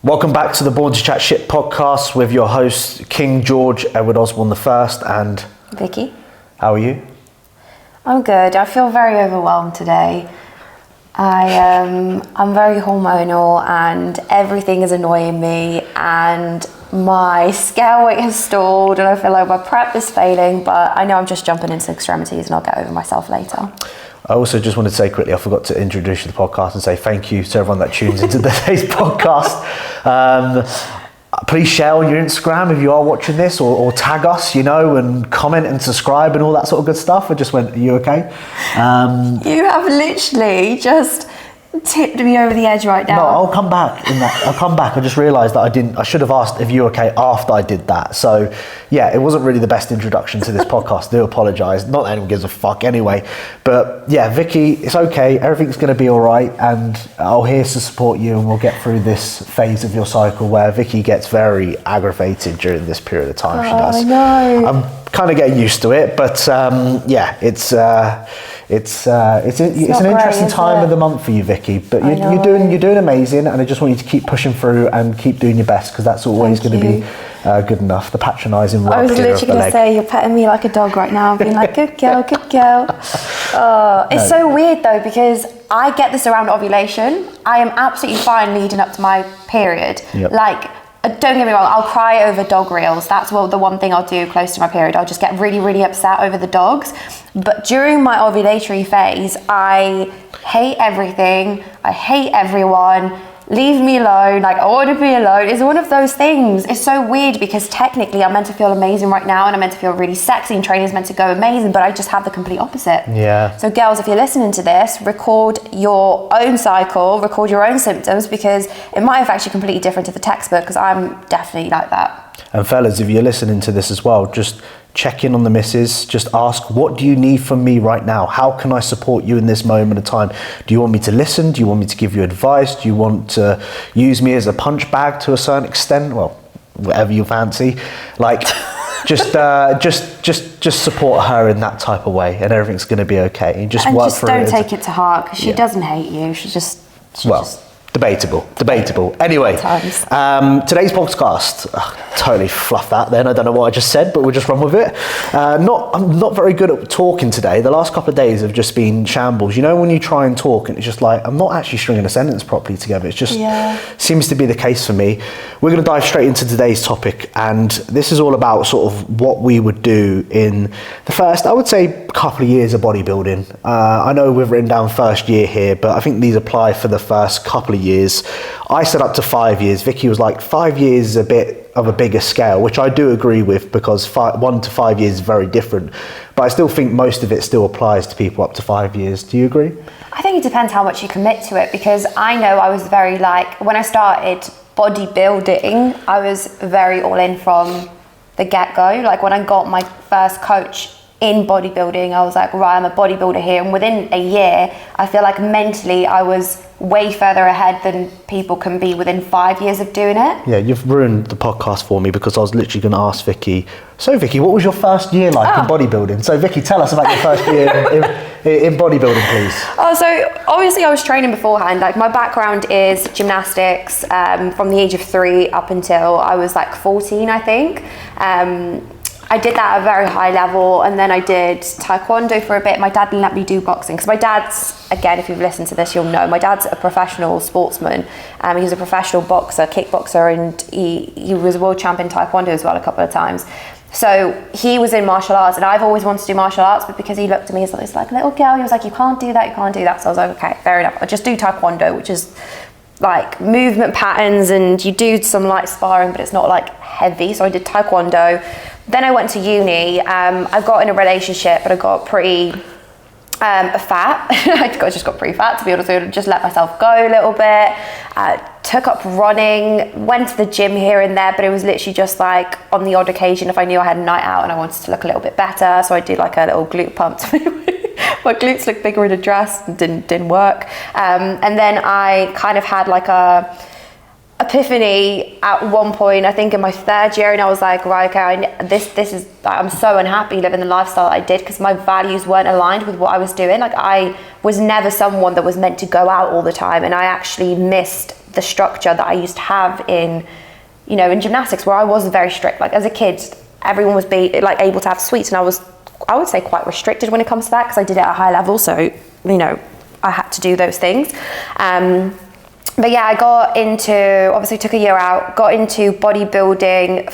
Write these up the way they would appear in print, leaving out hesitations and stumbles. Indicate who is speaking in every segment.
Speaker 1: Welcome back to the Born to Chat Shit podcast with your hosts King George Edward Osborne I and
Speaker 2: Vicky.
Speaker 1: How are you?
Speaker 2: I'm good. I feel very overwhelmed today. I'm very hormonal and everything is annoying me, and my scale weight has stalled and I feel like my prep is failing, but I know I'm just jumping into extremities and I'll get over myself later.
Speaker 1: I also just wanted to say quickly, I forgot to introduce you to the podcast and say thank you to everyone that tunes into today's podcast. Please share on your Instagram if you are watching this, or tag us, and comment and subscribe and all that sort of good stuff. I just went, are you okay?
Speaker 2: You have literally just tipped me over the edge right now.
Speaker 1: No, I'll come back. I just realised that I should have asked if you were okay after I did that. So yeah, it wasn't really the best introduction to this podcast. I do apologise. Not that anyone gives a fuck anyway. But yeah, Vicky, it's okay. Everything's going to be all right, and I'm here to support you, and we'll get through this phase of your cycle where Vicky gets very aggravated during this period of time. She does.
Speaker 2: I know.
Speaker 1: I'm kind of getting used to it, but yeah, it's an interesting time of the month for you, Vicky. But you're doing amazing, and I just want you to keep pushing through and keep doing your best, because that's always going to be good enough. The patronising rub.
Speaker 2: I was literally going to say, you're petting me like a dog right now, being like, good girl, good girl. It's so weird though, because I get this around ovulation. I am absolutely fine leading up to my period.
Speaker 1: Yep.
Speaker 2: Like, don't get me wrong, I'll cry over dog reels. That's the one thing I'll do close to my period. I'll just get really, really upset over the dogs. But during my ovulatory phase, I hate everything. I hate everyone. Leave me alone. Like, I want to be alone. It's one of those things. It's so weird because technically I'm meant to feel amazing right now and I'm meant to feel really sexy and training's meant to go amazing, but I just have the complete opposite.
Speaker 1: Yeah.
Speaker 2: So girls, if you're listening to this, record your own cycle, record your own symptoms, because it might have actually completely different to the textbook, because I'm definitely like that.
Speaker 1: And fellas, if you're listening to this as well, just check in on the missus. Just ask, what do you need from me right now? How can I support you in this moment of time? Do you want me to listen? Do you want me to give you advice? Do you want to use me as a punch bag to a certain extent? Well, whatever you fancy. Like, just support her in that type of way, and everything's going to be okay. And just work through it.
Speaker 2: And just don't take it to heart, because she doesn't hate you. She just Debatable. Anyway, today's podcast, totally fluffed that then. I don't know what I just said, but we'll just run with it. I'm not very good at talking today. The last couple of days have just been shambles. You know, when you try and talk and it's just like, I'm not actually stringing a sentence properly together. It's just seems to be the case for me. We're going to dive straight into today's topic, and this is all about sort of what we would do in the first, I would say, couple of years of bodybuilding. I know we've written down first year here, but I think these apply for the first couple of years. I said up to 5 years. Vicky was like 5 years is a bit of a bigger scale, which I do agree with, because 1 to 5 years is very different. But I still think most of it still applies to people up to 5 years. Do you agree? I think it depends how much you commit to it, because I know I was very when I started bodybuilding, I was very all in from the get-go. Like, when I got my first coach in bodybuilding, I was like, right, I'm a bodybuilder here. And within a year, I feel like mentally I was way further ahead than people can be within 5 years of doing it.
Speaker 1: Yeah, you've ruined the podcast for me, because I was literally going to ask Vicky, so Vicky, what was your first year like in bodybuilding? So Vicky, tell us about your first year in bodybuilding, please.
Speaker 2: So obviously I was training beforehand. Like, my background is gymnastics from the age of 3 up until I was like 14, I think. I did that at a very high level, and then I did taekwondo for a bit. My dad didn't let me do boxing, because my dad's, again, if you've listened to this, you'll know, my dad's a professional sportsman. He was a professional boxer, kickboxer, and he was a world champion taekwondo as well a couple of times. So he was in martial arts, and I've always wanted to do martial arts, but because he looked at me as this like little girl, he was like, you can't do that. So I was like, okay, fair enough. I'll just do taekwondo, which is like movement patterns, and you do some light sparring, but it's not like heavy. So I did taekwondo. Then I went to uni. I got in a relationship, but I got pretty fat. I just got pretty fat, to be honest with you. Just let myself go a little bit. Took up running, went to the gym here and there, but it was literally just like on the odd occasion if I knew I had a night out and I wanted to look a little bit better. So I did like a little glute pump. My glutes looked bigger in a dress and didn't work. And then I kind of had like
Speaker 3: epiphany at one point, I think in my 3rd year, and I was like, right, okay, this is, I'm so unhappy living the lifestyle that I did because my values weren't aligned with what I was doing. Like, I was never someone that was meant to go out all the time, and I actually missed the structure that I used to have in, you know, in gymnastics, where I was very strict. Like, as a kid, everyone was able to have sweets, and I would say quite restricted when it comes to that, because I did it at a high level, so, you know, I had to do those things. But yeah, I got into, obviously took a year out, got into bodybuilding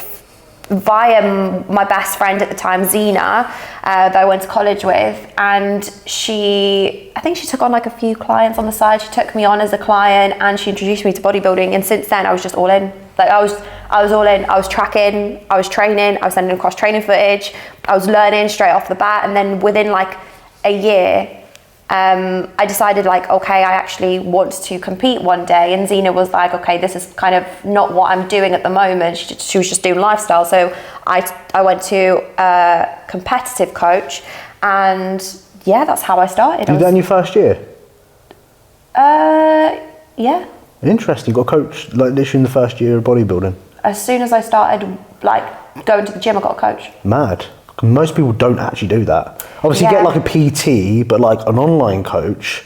Speaker 3: via my best friend at the time, Zena, that I went to college with. And I think she took on like a few clients on the side. She took me on as a client and she introduced me to bodybuilding. And since then I was just all in. Like I was all in. I was tracking, I was training, I was sending across training footage, I was learning straight off the bat. And then within like a year, I decided like, okay, I actually want to compete one day. And Zena was like, okay, this is kind of not what I'm doing at the moment. She was just doing lifestyle. So I went to a competitive coach, and yeah, that's how I started.
Speaker 2: You did that in your first year?
Speaker 3: Yeah.
Speaker 2: Interesting. You got a coach like literally in the first year of bodybuilding?
Speaker 3: As soon as I started like going to the gym, I got a coach.
Speaker 2: Mad. Most people don't actually do that. Obviously, you get like a PT, but like an online coach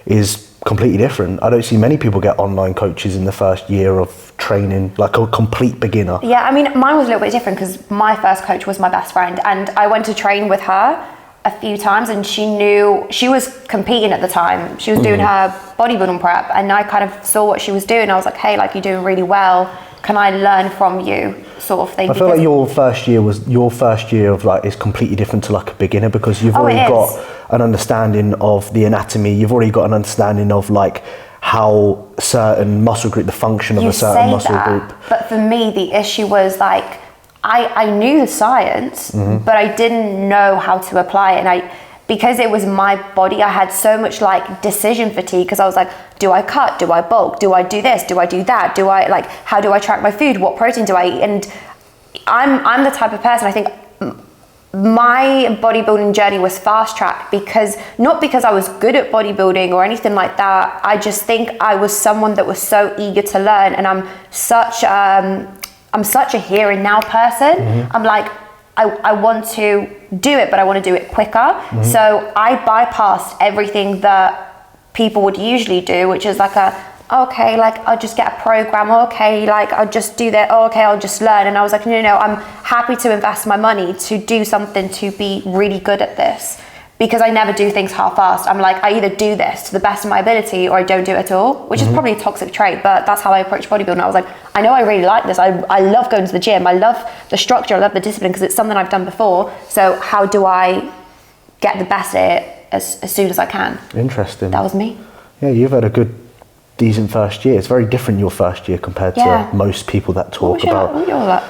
Speaker 2: is completely different. I don't see many people get online coaches in the first year of training, like a complete beginner.
Speaker 3: Yeah, I mean, mine was a little bit different because my first coach was my best friend, and I went to train with her a few times, and she was competing at the time. She was doing her bodybuilding prep, and I kind of saw what she was doing. I was like, hey, like, you're doing really well. Can I learn from you, sort of thing?
Speaker 2: I feel like your first year of like is completely different to like a beginner, because you've already got an understanding of the anatomy. You've already got an understanding of like how certain muscle group, the function of a certain muscle group.
Speaker 3: But for me, the issue was like, I knew the science, but I didn't know how to apply it. And because it was my body, I had so much like decision fatigue, because I was like, do I cut? Do I bulk? Do I do this? Do I do that? How do I track my food? What protein do I eat? And I'm the type of person, I think my bodybuilding journey was fast tracked because, not because I was good at bodybuilding or anything like that. I just think I was someone that was so eager to learn, and I'm such a here and now person. I'm like, I want to do it, but I want to do it quicker. So I bypassed everything that people would usually do, which is like okay, like I'll just get a program, okay, like I'll just do that, okay, I'll just learn. And I was like, no, I'm happy to invest my money to do something, to be really good at this, because I never do things half-assed. I'm like, I either do this to the best of my ability or I don't do it at all, which is probably a toxic trait, but that's how I approach bodybuilding. I was like, I know I really like this. I love going to the gym. I love the structure. I love the discipline, because it's something I've done before. So how do I get the best at it as soon as I can?
Speaker 2: Interesting.
Speaker 3: That was me.
Speaker 2: Yeah, you've had a good, decent first year. It's very different your first year compared to most people that talk about.
Speaker 3: There we go.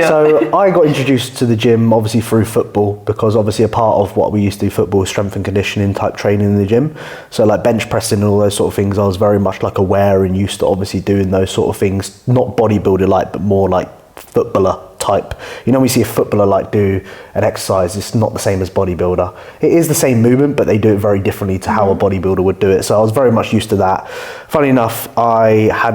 Speaker 2: So I got introduced to the gym obviously through football, because obviously a part of what we used to do football was strength and conditioning type training in the gym. So like bench pressing and all those sort of things, I was very much like aware and used to obviously doing those sort of things, not bodybuilder like, but more like footballer type. You know, we see a footballer like do an exercise, it's not the same as bodybuilder. It is the same movement, but they do it very differently to how a bodybuilder would do it. So I was very much used to that. Funny enough, I had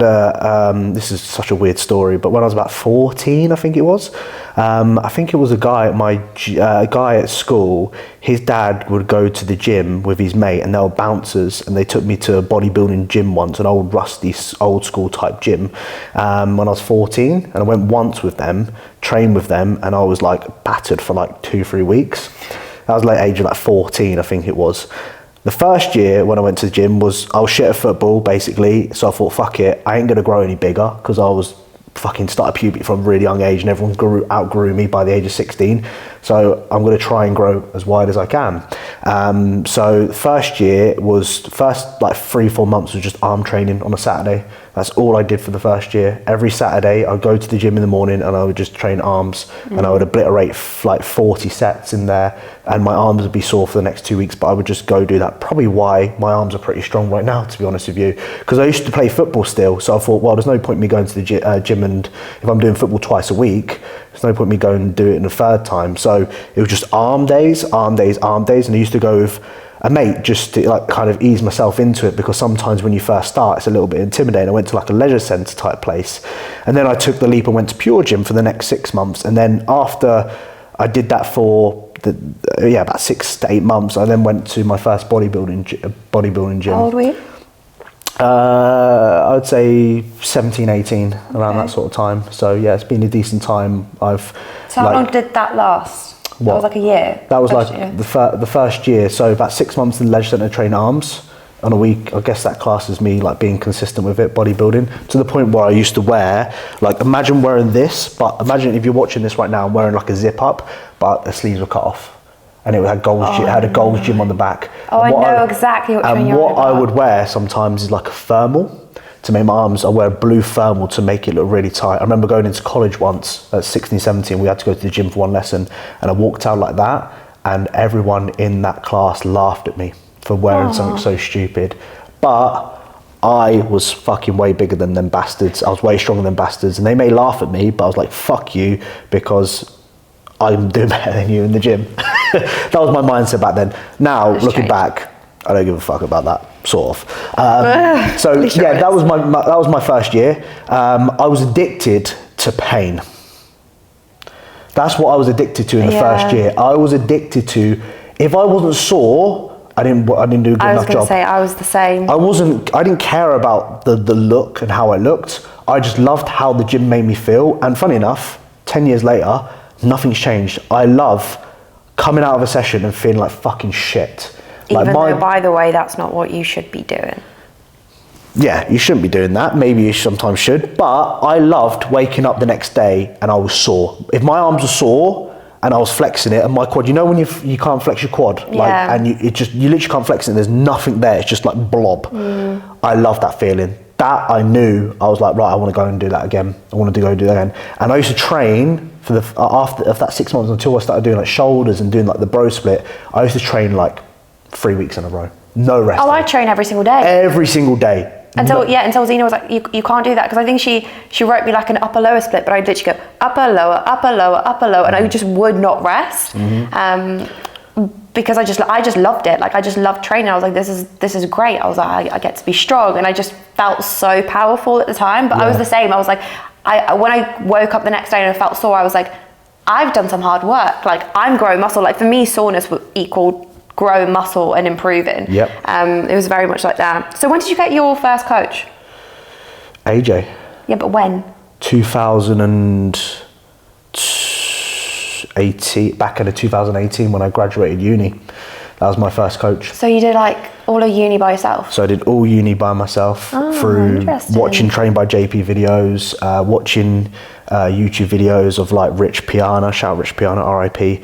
Speaker 2: this is such a weird story, but when I was about 14, I think it was, I think it was a guy at school. His dad would go to the gym with his mate, and they were bouncers, and they took me to a bodybuilding gym once, an old rusty old school type gym, when I was 14, and I went once with them, trained with them, and I was like battered for like 2-3 weeks. That was like age of like 14, I think it was. The first year when I went to the gym I was shit at football basically, so I thought, fuck it, I ain't gonna grow any bigger, because I was fucking started puberty from a really young age, and everyone outgrew me by the age of 16. So I'm going to try and grow as wide as I can. So first year was, first like 3-4 months was just arm training on a Saturday. That's all I did for the first year. Every Saturday I'd go to the gym in the morning and I would just train arms, and I would obliterate like 40 sets in there, and my arms would be sore for the next 2 weeks, but I would just go do that. Probably why my arms are pretty strong right now, to be honest with you, because I used to play football still. So I thought, well, there's no point me going to the gym, and if I'm doing football twice a week, there's no point me going and do it in a third time. So it was just arm days, and I used to go with
Speaker 1: a mate just to like kind of ease myself into it, because sometimes when you first start it's a little bit intimidating. I went to like a leisure centre type place, and then I took the leap and went to Pure Gym for the next 6 months, and then after I did that for about 6 to 8 months, I then went to my first bodybuilding gym.
Speaker 3: How old were you?
Speaker 1: I would say 17, 18, around that sort of time. So yeah, it's been a decent time.
Speaker 3: So how long did that last?
Speaker 1: What?
Speaker 3: That was like a year?
Speaker 1: That was
Speaker 3: first
Speaker 1: like
Speaker 3: year.
Speaker 1: the first year. So about 6 months in the leisure centre, train arms on a week. I guess that classes me like being consistent with it, bodybuilding, to the point where I used to wear, like, imagine wearing this, but imagine if you're watching this right now, I'm wearing like a zip up, but the sleeves were cut off. And it had a Gold's Gym on the back.
Speaker 3: Oh, I know exactly what train you're on
Speaker 1: what I
Speaker 3: about.
Speaker 1: would wear sometimes is like a thermal to make my arms. I wear a blue thermal to make it look really tight. I remember going into college once at 16, 17, we had to go to the gym for one lesson, and I walked out like that, and everyone in that class laughed at me for wearing something so stupid. But I was fucking way bigger than them bastards. I was way stronger than bastards, and they may laugh at me, but I was like, fuck you, because I'm doing better than you in the gym. That was my mindset back then. Now, looking back, I don't give a fuck about that, sort of. So yeah, that was my first year. I was addicted to pain. That's what I was addicted to in the first year. I was addicted to, if I wasn't sore, I didn't do a good enough job.
Speaker 3: I was going to say, I was the same.
Speaker 1: I didn't care about the look and how I looked. I just loved how the gym made me feel. And funny enough, 10 years later, nothing's changed. I love coming out of a session and feeling like fucking shit.
Speaker 3: Even though, by the way, that's not what you should be doing.
Speaker 1: Yeah, you shouldn't be doing that. Maybe you sometimes should. But I loved waking up the next day and I was sore. If my arms were sore and I was flexing it, and my quad, you know when you can't flex your quad, and you literally can't flex it, and there's nothing there, it's just like blob. I love that feeling. That I knew, I was like, right, I want to go and do that again. I want to go and do that again. And I used to train for after that 6 months, until I started doing like shoulders and doing like the bro split. I used to train like 3 weeks in a row, no rest.
Speaker 3: Oh, I train every single day.
Speaker 1: Every single day.
Speaker 3: Until Zena was like, you can't do that, because I think she wrote me like an upper lower split, but I'd literally go upper lower, upper lower, upper lower, and I just would not rest. Because I just loved it. Like, I just loved training. I was like, this is great. I was like, I get to be strong, and I just felt so powerful at the time. But I was the same. I was like, when I woke up the next day and I felt sore, I was like, I've done some hard work. Like, I'm growing muscle. Like, for me, soreness would equal growing muscle and improving.
Speaker 1: Yep.
Speaker 3: It was very much like that. So when did you get your first coach?
Speaker 1: AJ.
Speaker 3: Yeah, but when?
Speaker 1: 2018, back in 2018 when I graduated uni. That was my first coach.
Speaker 3: So you did like all of uni by yourself?
Speaker 1: So I did all uni by myself through watching Train by JP videos, watching YouTube videos of like Rich Piana, shout out Rich Piana, RIP.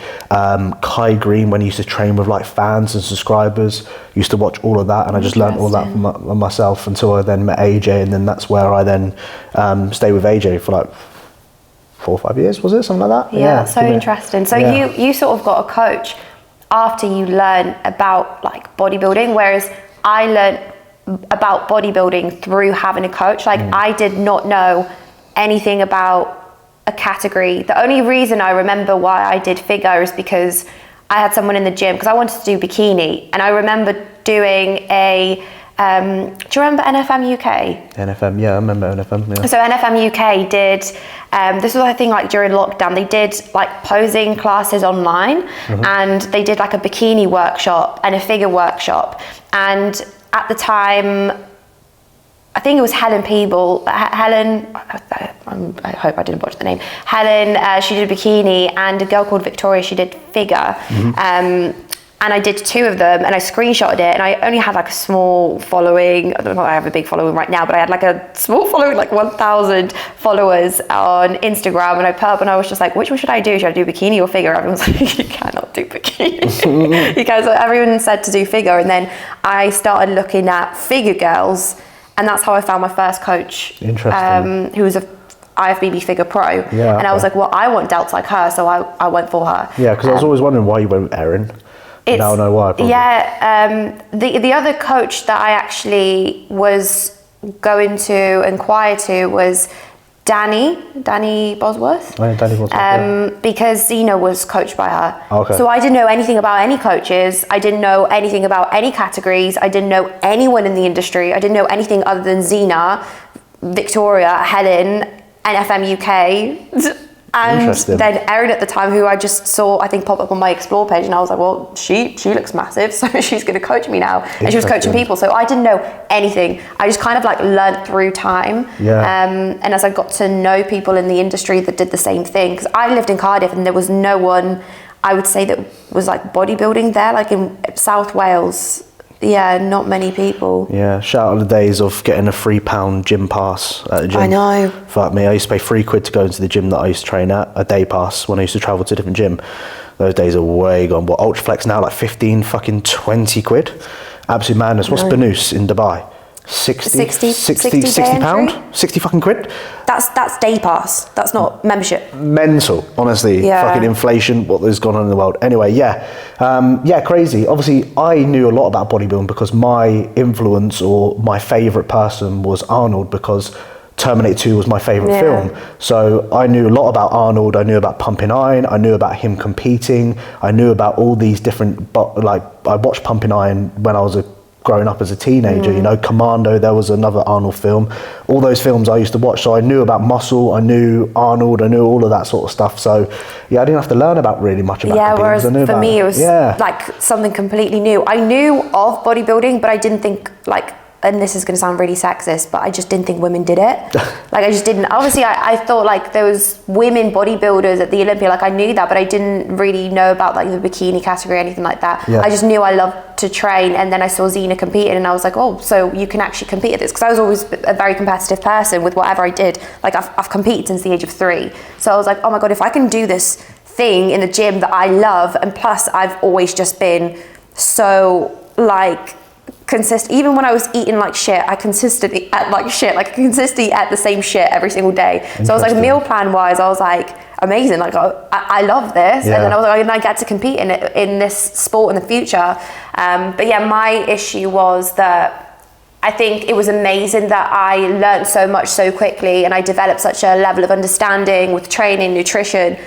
Speaker 1: Kai Green, when he used to train with like fans and subscribers, used to watch all of that, and I just learned all that from myself until I then met AJ, and then that's where I then stayed with AJ for like 4 or 5 years, was it? Something like that?
Speaker 3: Yeah, that's so interesting. So you sort of got a coach after you learn about like bodybuilding, whereas I learned about bodybuilding through having a coach. Like I did not know anything about a category. The only reason I remember why I did figure is because I had someone in the gym, because I wanted to do bikini, and I remember doing a do you remember NFM UK?
Speaker 1: NFM, yeah, I remember NFM. Yeah.
Speaker 3: So NFM UK did, this was I think like during lockdown, they did like posing classes online, and they did like a bikini workshop and a figure workshop. And at the time, I think it was Helen Peeble, I hope I didn't botch the name. Helen, she did bikini, and a girl called Victoria, she did figure. And I did 2 of them, and I screenshotted it, and I only had like a small following. I don't know if I have a big following right now, but I had like a small following, like 1,000 followers on Instagram, and I put up, and I was just like, which one should I do? Should I do bikini or figure? Everyone's like, you cannot do bikini. Because everyone said to do figure, and then I started looking at figure girls, and that's how I found my first coach.
Speaker 1: Interesting.
Speaker 3: Who was a IFBB figure pro.
Speaker 1: Yeah,
Speaker 3: and I was like, well, I want delts like her, so I went for her.
Speaker 1: Yeah, because I was always wondering why you went with Erin. Now I know why. Probably.
Speaker 3: Yeah, the other coach that I actually was going to inquire to was Danny Bosworth.
Speaker 2: Oh, yeah, Danny Bosworth,
Speaker 3: Because Zena was coached by her.
Speaker 2: Okay.
Speaker 3: So I didn't know anything about any coaches. I didn't know anything about any categories. I didn't know anyone in the industry. I didn't know anything other than Zena, Victoria, Helen, NFM UK. And then Erin at the time, who I just saw, I think, pop up on my Explore page, and I was like, well, she looks massive, so she's going to coach me now. And she was coaching people, so I didn't know anything. I just kind of like learnt through time.
Speaker 2: Yeah.
Speaker 3: And as I got to know people in the industry that did the same thing, because I lived in Cardiff and there was no one, I would say, that was like bodybuilding there, like in South Wales. Yeah, not many people.
Speaker 2: Yeah, shout out the days of getting a £3 gym pass at the gym.
Speaker 3: I know.
Speaker 2: Fuck me, I used to pay £3 to go into the gym that I used to train at, a day pass when I used to travel to a different gym. Those days are way gone. What, Ultraflex now, like 15, fucking 20 quid? Absolute madness. What's Banus in Dubai? 60 pound? 60 fucking quid?
Speaker 3: That's day pass. That's not membership.
Speaker 2: Mental, honestly.
Speaker 3: Yeah.
Speaker 2: Fucking inflation, what has gone on in the world. Anyway, yeah, crazy. Obviously, I knew a lot about bodybuilding because my influence or my favourite person was Arnold, because Terminator 2 was my favourite film. So I knew a lot about Arnold. I knew about pumping iron. I knew about him competing. I knew about all these different, like, I watched Pumping Iron when I was growing up as a teenager, you know, Commando, there was another Arnold film. All those films I used to watch, so I knew about muscle, I knew Arnold, I knew all of that sort of stuff. So yeah, I didn't have to learn about really much about
Speaker 3: yeah,
Speaker 2: whereas
Speaker 3: for me it was like something completely new. I knew of bodybuilding, but I didn't think, like, and this is going to sound really sexist, but I just didn't think women did it. Like, I just didn't. Obviously, I thought, like, there was women bodybuilders at the Olympia. Like, I knew that, but I didn't really know about, like, the bikini category or anything like that. Yeah. I just knew I loved to train, and then I saw Zena competing, and I was like, oh, so you can actually compete at this. Because I was always a very competitive person with whatever I did. Like, I've competed since the age of 3. So I was like, oh my God, if I can do this thing in the gym that I love, and plus I've always just been so, like, even when I was eating like shit, I consistently ate like shit. Like, I consistently ate the same shit every single day. So I was like, meal plan wise, I was like, amazing. Like, I love this. Yeah. And then I was like, I get to compete in this sport in the future. But yeah, my issue was that I think it was amazing that I learned so much so quickly, and I developed such a level of understanding with training, nutrition.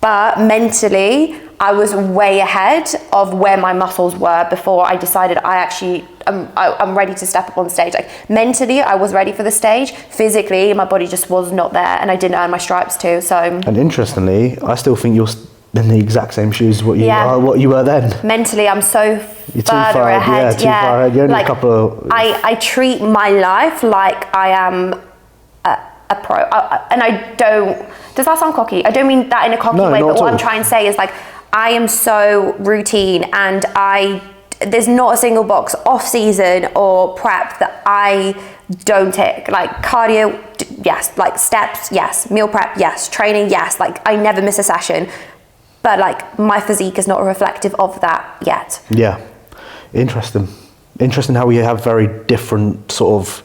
Speaker 3: But mentally, I was way ahead of where my muscles were before I decided I'm ready to step up on stage. Like, mentally, I was ready for the stage. Physically, my body just was not there, and I didn't earn my stripes too. So.
Speaker 2: And interestingly, I still think you're in the exact same shoes what you were then.
Speaker 3: Mentally, I'm so
Speaker 2: you're too far
Speaker 3: ahead.
Speaker 2: Too far ahead. You're only
Speaker 3: like,
Speaker 2: a couple of.
Speaker 3: I treat my life like I am a pro, and I don't. Does that sound cocky? I don't mean that in a cocky way, but what I'm trying to say is, like, I am so routine, and there's not a single box off season or prep that I don't tick. Like, cardio, yes. Like, steps, yes. Meal prep, yes. Training, yes. Like, I never miss a session, but like, my physique is not reflective of that yet.
Speaker 2: Yeah, interesting how we have very different sort of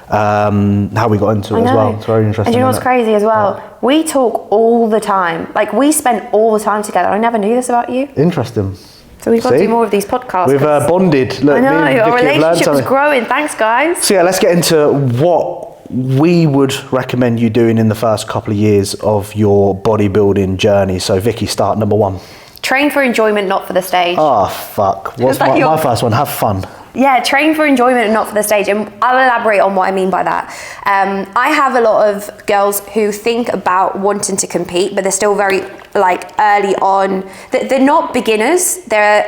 Speaker 2: how we got into it as well. It's very interesting.
Speaker 3: And you know what's crazy as well? We talk all the time. Like, we spend all the time together. I never knew this about you.
Speaker 2: Interesting.
Speaker 3: So we've got to do more of these podcasts.
Speaker 2: We've bonded. Look,
Speaker 3: I know, our relationship is growing. Thanks, guys.
Speaker 2: So yeah, let's get into what we would recommend you doing in the first couple of years of your bodybuilding journey. So Vicky, start number 1.
Speaker 3: Train for enjoyment, not for the stage.
Speaker 2: Oh, fuck. What's my first one? Have fun.
Speaker 3: Yeah, train for enjoyment and not for the stage. And I'll elaborate on what I mean by that. I have a lot of girls who think about wanting to compete, but they're still very, like, early on. They're not beginners. They're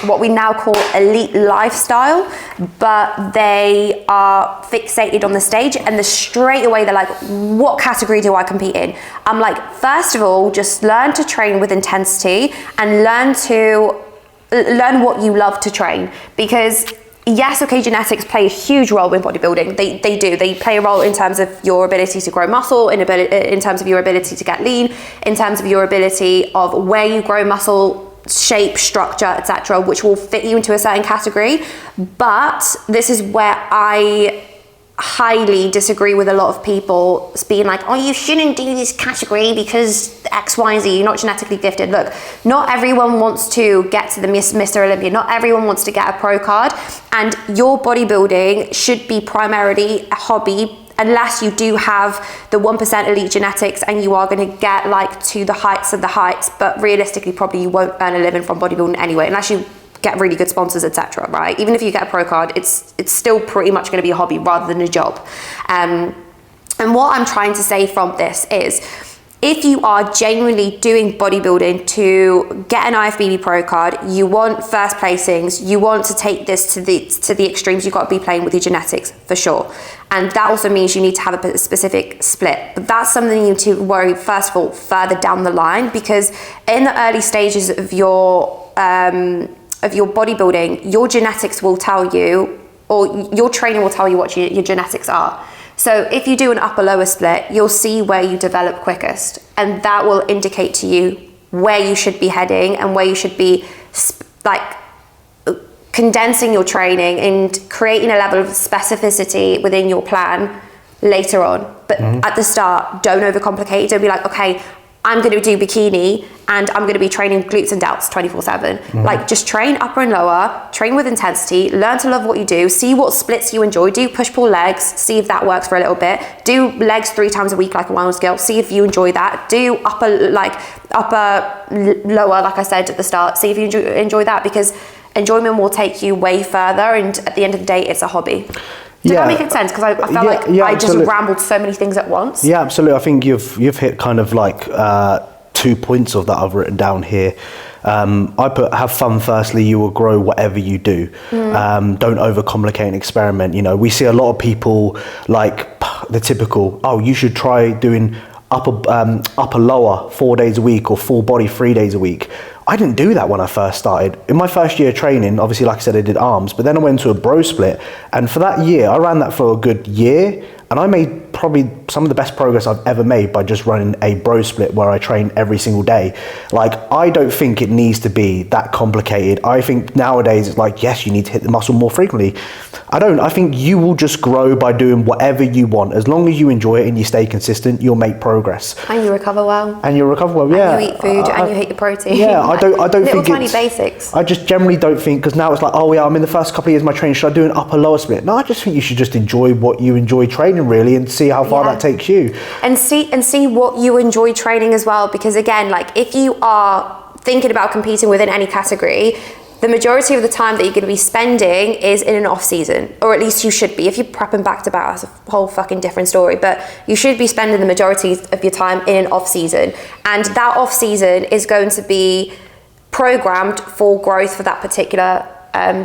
Speaker 3: what we now call elite lifestyle, but they are fixated on the stage, and straight away they're like, what category do I compete in? I'm like, first of all, just learn to train with intensity and learn what you love to train, because yes, okay, genetics play a huge role in bodybuilding. They do. They play a role in terms of your ability to grow muscle, in terms of your ability to get lean, in terms of your ability of where you grow muscle, shape, structure, etc., which will fit you into a certain category. But this is where I highly disagree with a lot of people being like, oh, you shouldn't do this category because X, Y, and Z, you're not genetically gifted. Look, not everyone wants to get to the Mr. Olympia. Not everyone wants to get a pro card. And your bodybuilding should be primarily a hobby unless you do have the 1% elite genetics and you are going to get like to the heights of the heights, but realistically probably you won't earn a living from bodybuilding anyway, unless you get really good sponsors, etc. Right? Even if you get a pro card, it's still pretty much going to be a hobby rather than a job. And what I'm trying to say from this is, if you are genuinely doing bodybuilding to get an IFBB pro card, you want first placings, you want to take this to the extremes, you've got to be playing with your genetics for sure. And that also means you need to have a specific split. But that's something you need to worry, first of all, further down the line, because in the early stages of your bodybuilding, your genetics will tell you, or your training will tell you what your genetics are. So if you do an upper-lower split, you'll see where you develop quickest, and that will indicate to you where you should be heading and where you should be like condensing your training and creating a level of specificity within your plan later on. But at the start, don't overcomplicate. Don't be like, okay, I'm going to do bikini and I'm going to be training glutes and delts 24/7. Like, just train upper and lower, train with intensity, learn to love what you do, see what splits you enjoy, do push-pull legs, see if that works for a little bit, do legs 3 times a week like a wellness girl, see if you enjoy that, do upper, lower, like I said at the start, see if you enjoy that, because enjoyment will take you way further, and at the end of the day, it's a hobby. Did that make sense? Because I felt like I just rambled so many things at once.
Speaker 2: Yeah, absolutely. I think you've hit kind of like 2 points of that I've written down here. I put, have fun firstly, you will grow whatever you do. Don't overcomplicate and experiment. You know, we see a lot of people like the typical, oh, you should try doing upper lower 4 days a week or full body 3 days a week. I didn't do that when I first started. In my first year of training, obviously, like I said, I did arms, but then I went to a bro split. And for that year, I ran that for a good year. And I made probably some of the best progress I've ever made by just running a bro split where I train every single day. Like, I don't think it needs to be that complicated. I think nowadays it's like, yes, you need to hit the muscle more frequently. I don't. I think you will just grow by doing whatever you want. As long as you enjoy it and you stay consistent, you'll make progress.
Speaker 3: And you recover well.
Speaker 2: And you recover well, yeah.
Speaker 3: And you eat food and you hit your protein.
Speaker 2: Yeah, I don't think
Speaker 3: little tiny basics.
Speaker 2: I just generally don't think, because now it's like, oh yeah, I'm in the first couple of years of my training, should I do an upper lower split? No, I just think you should just enjoy what you enjoy training, really, and see how far that takes you.
Speaker 3: And see what you enjoy training as well, because again, like, if you are thinking about competing within any category, the majority of the time that you're going to be spending is in an off season, or at least you should be. If you're prepping back to back, that's a whole fucking different story, but you should be spending the majority of your time in an off season, and that off season is going to be programmed for growth for that particular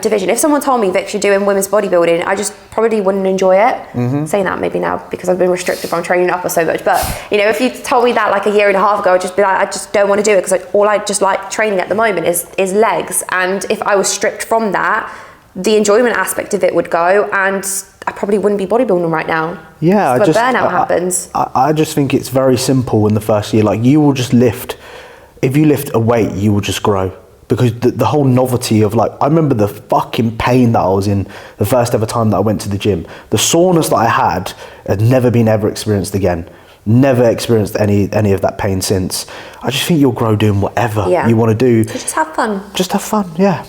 Speaker 3: division. If someone told me, Vix, you're doing women's bodybuilding, I just probably wouldn't enjoy it. Saying that maybe now because I've been restricted from training upper so much, but you know, if you told me that like a year and a half ago, I'd just be like, I just don't want to do it, because all I just like training at the moment is legs, and if I was stripped from that, the enjoyment aspect of it would go, and I probably wouldn't be bodybuilding right now.
Speaker 2: Yeah,
Speaker 3: so burnout happens.
Speaker 2: I just think it's very simple in the first year. Like, you will just lift. If you lift a weight, you will just grow. Because the whole novelty of, like, I remember the fucking pain that I was in the first ever time that I went to the gym. The soreness that I had never been ever experienced again. Never experienced any of that pain since. I just think you'll grow doing whatever you want to do.
Speaker 3: So just have fun.
Speaker 2: Just have fun, yeah.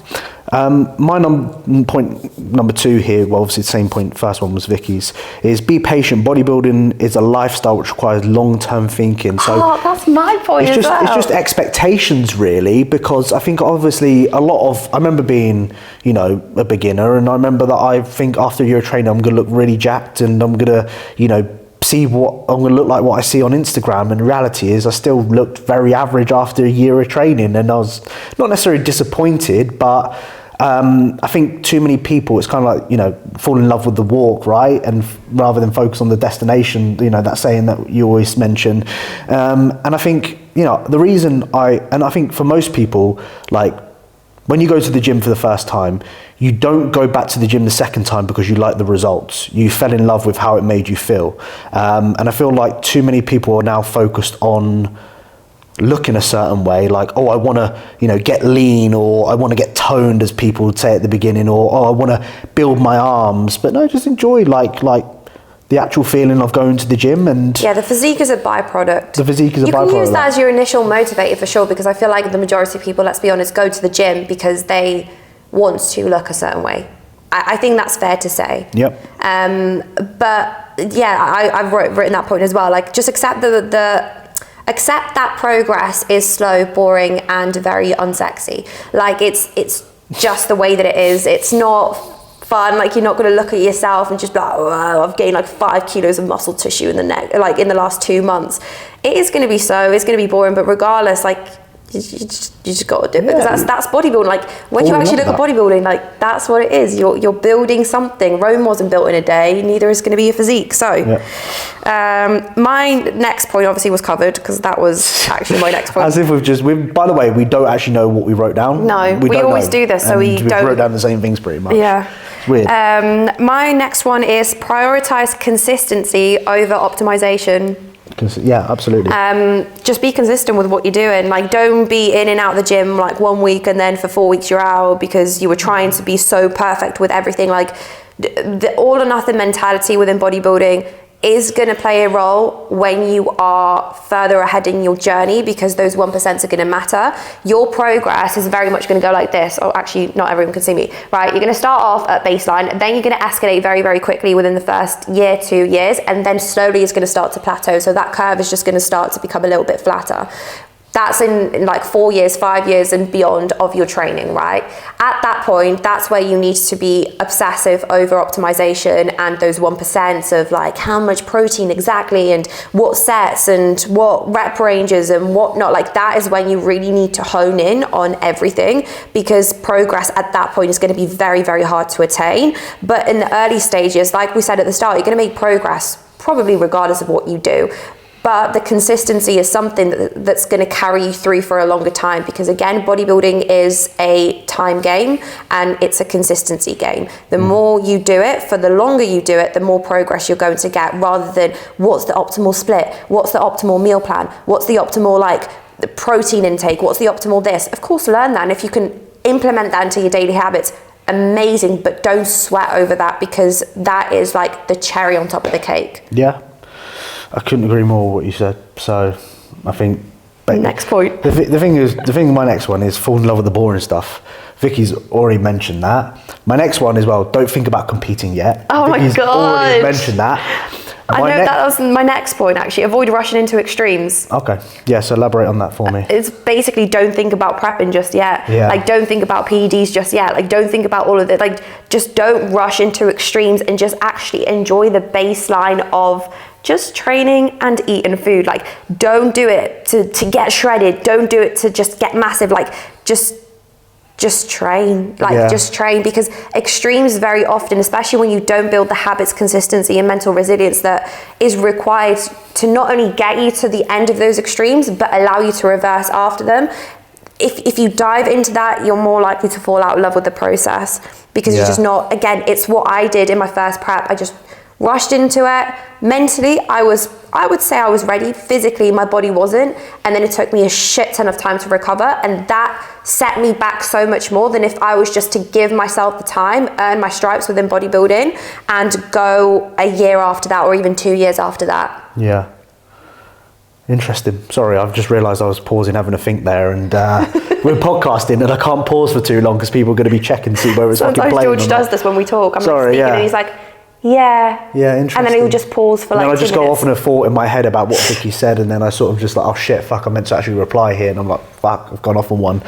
Speaker 2: My point number 2 here, well, obviously the same point, first one was Vicky's, is be patient. Bodybuilding is a lifestyle which requires long-term thinking. So
Speaker 3: that's my point as well.
Speaker 2: It's just expectations, really, because I think obviously I remember being, you know, a beginner, and I remember that I think after a year of training I'm going to look really jacked, and I'm going to, you know, see what I'm going to look like what I see on Instagram, and the reality is I still looked very average after a year of training, and I was not necessarily disappointed, but I think too many people, it's kind of like, you know, fall in love with the walk, right? And rather than focus on the destination, you know, that saying that you always mention. And I think, you know, the reason I think for most people, like, when you go to the gym for the first time, you don't go back to the gym the second time because you like the results. You fell in love with how it made you feel. And I feel like too many people are now focused on looking a certain way, like, oh, I want to, you know, get lean, or I want to get toned, as people would say at the beginning, or oh, I want to build my arms. But no, just enjoy like the actual feeling of going to the gym. And
Speaker 3: yeah, the physique is a byproduct.
Speaker 2: The physique is a byproduct.
Speaker 3: You can use that as your initial motivator for sure, because I feel like the majority of people, let's be honest, go to the gym because they want to look a certain way. I think that's fair to say.
Speaker 2: Yep.
Speaker 3: But I've written that point as well. Like, just accept accept that progress is slow, boring, and very unsexy. Like, it's just the way that it is. It's not fun. Like, you're not going to look at yourself and just be like, oh, I've gained like 5 kilos of muscle tissue in the neck, like in the last 2 months. It is going to be slow. It's going to be boring. But regardless, like, you just got to do it, because that's bodybuilding. Like, when you actually look at bodybuilding, like, that's what it is. You're building something. Rome wasn't built in a day, neither is going to be your physique. So my next point obviously was covered, because that was actually my next point.
Speaker 2: As if by the way, we don't actually know what we wrote down.
Speaker 3: No, we always do this, so we don't.
Speaker 2: Wrote down the same things pretty much.
Speaker 3: Yeah.
Speaker 2: It's weird.
Speaker 3: My next one is prioritize consistency over optimization.
Speaker 2: Yeah, absolutely.
Speaker 3: Just be consistent with what you're doing. Like, don't be in and out of the gym like 1 week and then for 4 weeks you're out because you were trying to be so perfect with everything. Like, the all or nothing mentality within bodybuilding is going to play a role when you are further ahead in your journey, because those 1% are going to matter. Your progress is very much going to go like this. Oh, actually, not everyone can see me, right? You're going to start off at baseline, then you're going to escalate very, very quickly within the first year, 2 years, and then slowly it's going to start to plateau. So that curve is just going to start to become a little bit flatter. That's in like 4 years, 5 years and beyond of your training, right? At that point, that's where you need to be obsessive over optimization and those 1% of like how much protein exactly and what sets and what rep ranges and whatnot. Like, that is when you really need to hone in on everything, because progress at that point is going to be very, very hard to attain. But in the early stages, like we said at the start, you're going to make progress probably regardless of what you do. But the consistency is something that's going to carry you through for a longer time, because again, bodybuilding is a time game and it's a consistency game. The more you do it, for the longer you do it, the more progress you're going to get, rather than what's the optimal split, what's the optimal meal plan, what's the optimal like the protein intake, what's the optimal this. Of course, learn that, and if you can implement that into your daily habits, amazing, but don't sweat over that, because that is like the cherry on top of the cake.
Speaker 2: Yeah. I couldn't agree more with what you said. So I think
Speaker 3: next point.
Speaker 2: The thing my next one is fall in love with the boring stuff. Vicky's already mentioned that. My next one as well, don't think about competing yet.
Speaker 3: Oh
Speaker 2: Vicky's
Speaker 3: my God.
Speaker 2: already mentioned that.
Speaker 3: I know that was my next point, actually. Avoid rushing into extremes.
Speaker 2: Okay. Yeah, so elaborate on that for me.
Speaker 3: It's basically don't think about prepping just yet.
Speaker 2: Yeah.
Speaker 3: Like, don't think about PEDs just yet. Like, don't think about all of it. Like, just don't rush into extremes and just actually enjoy the baseline of just training and eating food. Like, don't do it to get shredded. Don't do it to just get massive. Like, just train. Like, just train, because extremes very often, especially when you don't build the habits, consistency and mental resilience that is required to not only get you to the end of those extremes, but allow you to reverse after them. If you dive into that, you're more likely to fall out of love with the process, because you're just not, again, it's what I did in my first prep. I just rushed into it. Mentally, I would say I was ready. Physically, my body wasn't. And then it took me a shit ton of time to recover. And that set me back so much more than if I was just to give myself the time, earn my stripes within bodybuilding, and go a year after that, or even 2 years after that.
Speaker 2: Yeah. Interesting. Sorry, I've just realised I was pausing, having a think there, and we're podcasting, and I can't pause for too long because people are going to be checking to see where it's fucking playing.
Speaker 3: Sometimes George does this when we talk. I'm
Speaker 2: Sorry,
Speaker 3: like speaking, and he's like, yeah,
Speaker 2: interesting.
Speaker 3: And then he'll just pause for like 2
Speaker 2: minutes. And then I just
Speaker 3: 2
Speaker 2: go
Speaker 3: minutes.
Speaker 2: off in a thought in my head about what Vicky said, and then I sort of just like, oh shit, fuck, I meant to actually reply here, and I'm like, fuck, I've gone off on one.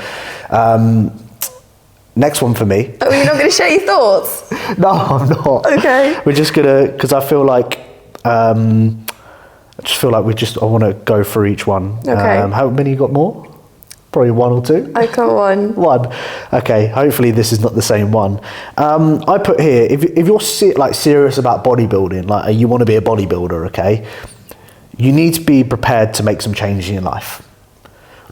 Speaker 2: Next one for me.
Speaker 3: Oh, you're not going to share your thoughts?
Speaker 2: No, I'm not.
Speaker 3: Okay.
Speaker 2: We're just gonna, because I feel like, I want to go through each one.
Speaker 3: Okay.
Speaker 2: How many you got more? Probably 1 or 2.
Speaker 3: I got one.
Speaker 2: One. Okay, hopefully this is not the same one. I put here, if you're serious about bodybuilding, like you want to be a bodybuilder, okay, you need to be prepared to make some changes in your life.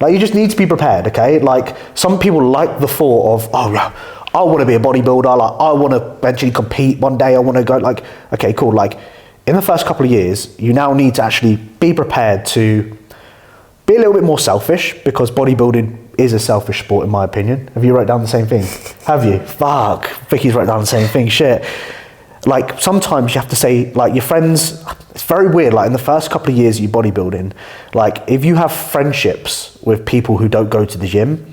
Speaker 2: Like, you just need to be prepared, okay? Like, some people like the thought of, oh, I want to be a bodybuilder, like, I want to eventually compete one day, I want to go, like, okay, cool. Like, in the first couple of years, you now need to actually be prepared to be a little bit more selfish, because bodybuilding is a selfish sport, in my opinion. Have you wrote down the same thing? Have you? Fuck. Vicky's wrote down the same thing. Shit. Like, sometimes you have to say, like, your friends, it's very weird. Like, in the first couple of years of you bodybuilding, like, if you have friendships with people who don't go to the gym,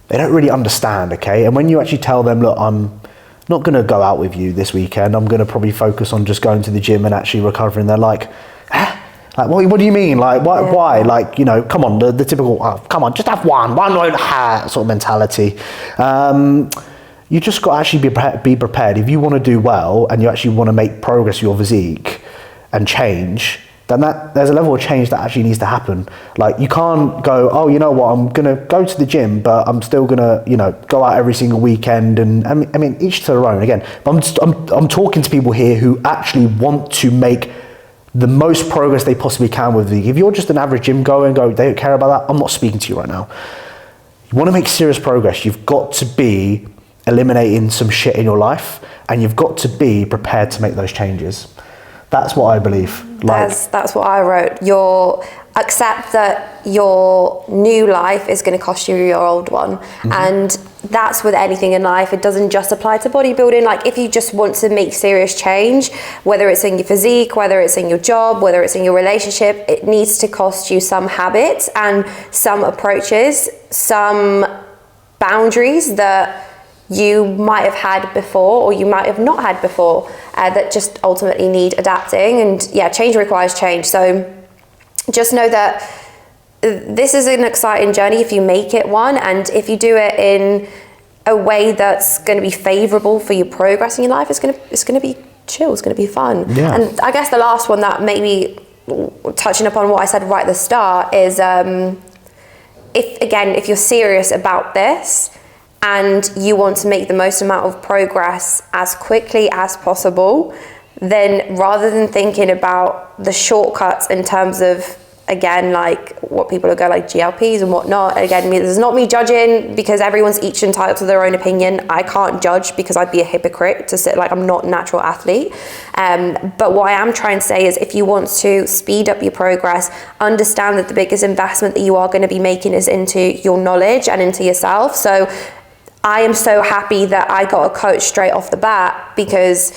Speaker 2: they don't really understand, okay? And when you actually tell them, look, I'm not going to go out with you this weekend. I'm going to probably focus on just going to the gym and actually recovering. They're like, like, what do you mean? Like, why? Like, you know, come on, the typical, come on, just have one won't hurt sort of mentality. You just got to actually be prepared. If you want to do well and you actually want to make progress with your physique and change, then there's a level of change that actually needs to happen. Like, you can't go, oh, you know what, I'm going to go to the gym, but I'm still going to, you know, go out every single weekend. And I mean, each to their own again. But I'm talking to people here who actually want to make the most progress they possibly can with the. If you're just an average gym goer and they don't care about that, I'm not speaking to you right now. You want to make serious progress, you've got to be eliminating some shit in your life, and you've got to be prepared to make those changes. That's what I believe. Like,
Speaker 3: that's what I wrote. Accept that your new life is going to cost you your old one. And that's with anything in life. It doesn't just apply to bodybuilding. Like, if you just want to make serious change, whether it's in your physique, whether it's in your job, whether it's in your relationship, it needs to cost you some habits and some approaches, some boundaries that you might have had before or you might have not had before, that just ultimately need adapting. And yeah, change requires change. So just know that this is an exciting journey if you make it one, and if you do it in a way that's going to be favorable for your progress in your life, it's going to be chill, it's going to be fun.
Speaker 2: Yeah.
Speaker 3: And I guess the last one, that maybe touching upon what I said right at the start, is if you're serious about this and you want to make the most amount of progress as quickly as possible, then rather than thinking about the shortcuts in terms of, again, like what people will go like GLPs and whatnot, again, this is not me judging, because everyone's each entitled to their own opinion. I can't judge because I'd be a hypocrite to say, like, I'm not a natural athlete. But what I am trying to say is, if you want to speed up your progress, understand that the biggest investment that you are going to be making is into your knowledge and into yourself. So I am so happy that I got a coach straight off the bat, because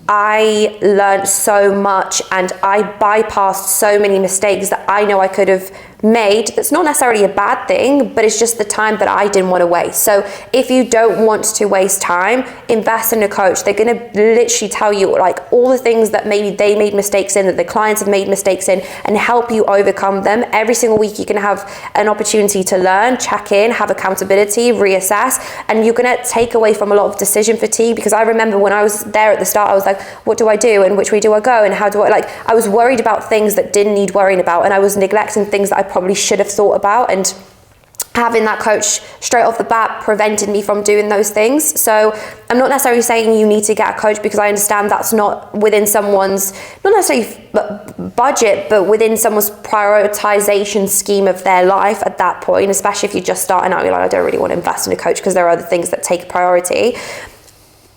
Speaker 3: I learned so much and I bypassed so many mistakes that I know I could have made. That's not necessarily a bad thing, but it's just the time that I didn't want to waste. So if you don't want to waste time, invest in a coach. They're going to literally tell you like all the things that maybe they made mistakes in, that the clients have made mistakes in, and help you overcome them. Every single week you can have an opportunity to learn, check in, have accountability, reassess, and you're going to take away from a lot of decision fatigue. Because I remember when I was there at the start, I was like, what do I do and which way do I go and how do I was worried about things that didn't need worrying about, and I was neglecting things that I probably should have thought about. And having that coach straight off the bat prevented me from doing those things. So I'm not necessarily saying you need to get a coach, because I understand that's not within someone's, not necessarily budget, but within someone's prioritization scheme of their life at that point, especially if you're just starting out. You're like, I don't really want to invest in a coach because there are other things that take priority.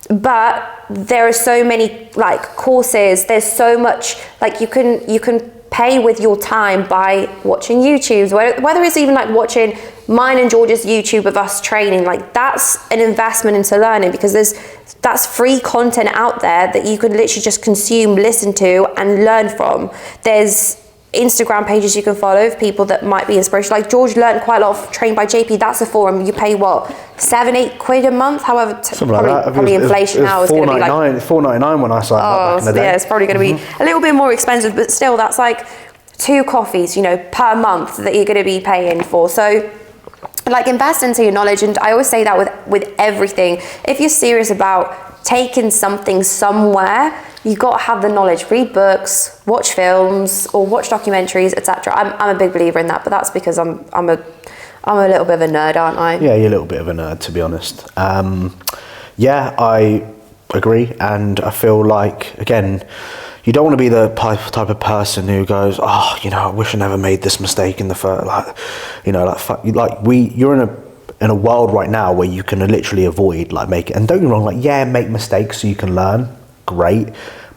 Speaker 3: But there are so many like courses, there's so much, like you can pay with your time by watching YouTubes, whether it's even like watching mine and George's YouTube of us training. Like, that's an investment into learning, because that's free content out there that you can literally just consume, listen to, and learn from. There's Instagram pages you can follow of people that might be inspirational. Like George learned quite a lot of Trained by JP. That's a forum. You pay what, £7-8 a month? However, probably inflation now is going to be like
Speaker 2: $4.99 when I signed up back in the day.
Speaker 3: Yeah, it's probably going to be a little bit more expensive, but still, that's like 2 coffees, per month that you're going to be paying for. So, like, invest into your knowledge. And I always say that with everything. If you're serious about taking something somewhere, you got to have the knowledge. Read books, watch films, or watch documentaries, etc. I'm a big believer in that, but that's because I'm a little bit of a nerd, aren't I?
Speaker 2: Yeah, you're a little bit of a nerd, to be honest. Yeah, I agree, and I feel like, again, you don't want to be the type of person who goes, oh, I wish I never made this mistake in the first, you're in a world right now where you can literally avoid making, and don't get me wrong, make mistakes so you can learn, great,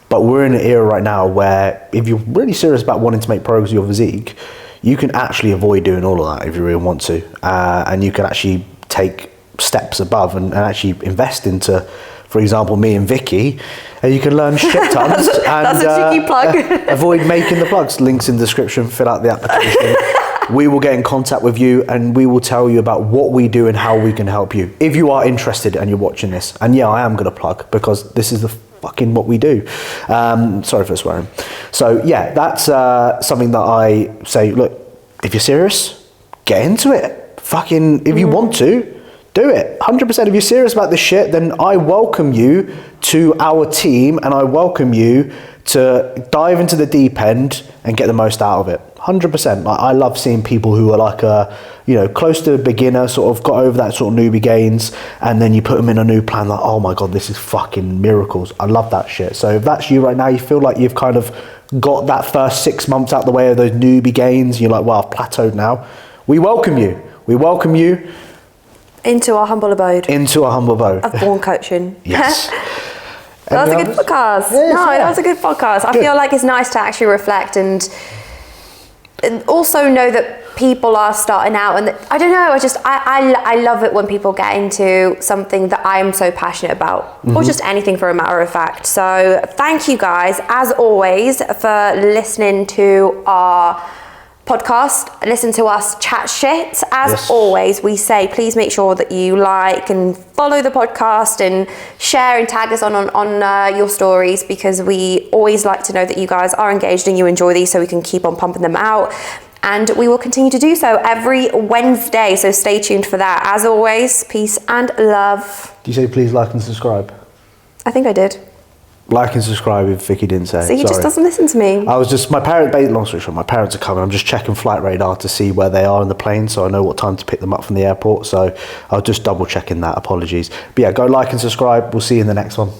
Speaker 2: but we're in an era right now where if you're really serious about wanting to make progress with your physique, you can actually avoid doing all of that if you really want to, and you can actually take steps above and actually invest into, for example, me and Vicky, and you can learn shit tons. And,
Speaker 3: that's a cheeky plug.
Speaker 2: Avoid making the plugs. Links in the description. Fill out the application. we will get in contact with you and we will tell you about what we do and how we can help you. If you are interested and you're watching this, and yeah, I am going to plug because this is the fucking what we do. Sorry for swearing. So yeah, that's something that I say, look, if you're serious, get into it. Fucking, if you want to, do it. 100%. If you're serious about this shit, then I welcome you to our team and I welcome you to dive into the deep end and get the most out of it. 100%. Like, I love seeing people who are like a, you know, close to a beginner, sort of got over that sort of newbie gains, and then you put them in a new plan like, oh my God, this is fucking miracles. I love that shit. So if that's you right now, you feel like you've kind of got that first 6 months out the way of those newbie gains, you're like, well, I've plateaued now. We welcome you. We welcome you
Speaker 3: into our humble abode.
Speaker 2: Into our humble abode.
Speaker 3: Of Borne coaching.
Speaker 2: Yes.
Speaker 3: That was a good podcast. That was a good podcast. I feel like it's nice to actually reflect and also know that people are starting out, and I don't know, I love it when people get into something that I'm so passionate about, or just anything for a matter of fact. So thank you guys, as always, for listening to our podcast, listen to us chat shit. As always, we say please make sure that you like and follow the podcast and share and tag us on your stories, because we always like to know that you guys are engaged and you enjoy these, so we can keep on pumping them out, and we will continue to do so every Wednesday, so stay tuned for that. As always, peace and love.
Speaker 2: Do you say please like and subscribe?
Speaker 3: I think I did.
Speaker 2: Like and subscribe if Vicky didn't say.
Speaker 3: So he just doesn't listen to me.
Speaker 2: I was just, long story short, my parents are coming. I'm just checking flight radar to see where they are in the plane, so I know what time to pick them up from the airport. So I'll just double checking that. Apologies. But yeah, go like and subscribe. We'll see you in the next one.